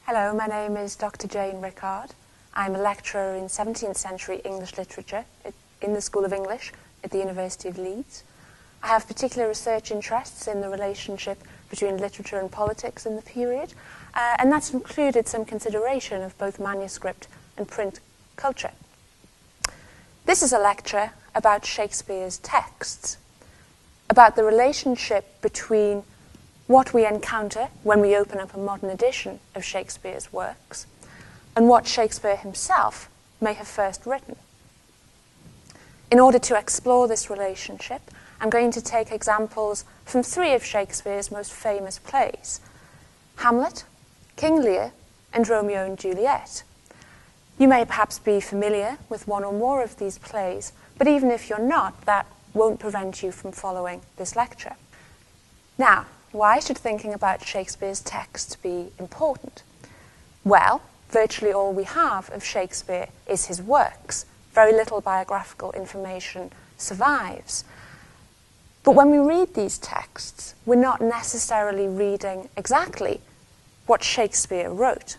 Hello, my name is Dr. Jane Rickard. I'm a lecturer in 17th century English literature in the School of English at the University of Leeds. I have particular research interests in the relationship between literature and politics in the period, and that's included some consideration of both manuscript and print culture. This is a lecture about Shakespeare's texts, about the relationship between what we encounter when we open up a modern edition of Shakespeare's works, and what Shakespeare himself may have first written. In order to explore this relationship, I'm going to take examples from three of Shakespeare's most famous plays: Hamlet, King Lear, and Romeo and Juliet. You may perhaps be familiar with one or more of these plays, but even if you're not, that won't prevent you from following this lecture. Now, why should thinking about Shakespeare's texts be important? Well, virtually all we have of Shakespeare is his works. Very little biographical information survives. But when we read these texts, we're not necessarily reading exactly what Shakespeare wrote.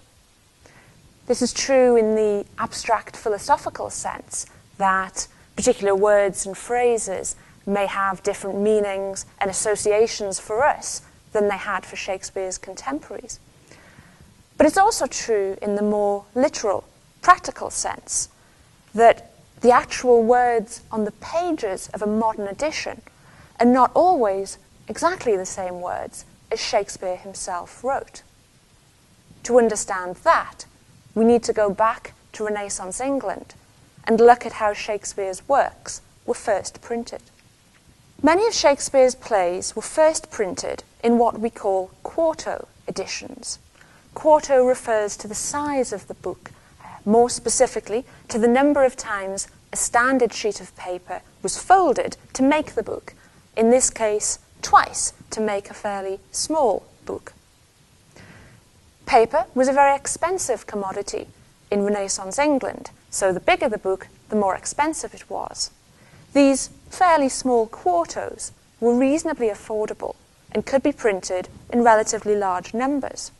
This is true in the abstract philosophical sense that particular words and phrases may have different meanings and associations for us than they had for Shakespeare's contemporaries. But it's also true in the more literal, practical sense that the actual words on the pages of a modern edition are not always exactly the same words as Shakespeare himself wrote. To understand that, we need to go back to Renaissance England and look at how Shakespeare's works were first printed. Many of Shakespeare's plays were first printed in what we call quarto editions. Quarto refers to the size of the book, more specifically to the number of times a standard sheet of paper was folded to make the book, in this case twice to make a fairly small book. Paper was a very expensive commodity in Renaissance England, so the bigger the book, the more expensive it was. These fairly small quartos were reasonably affordable and could be printed in relatively large numbers.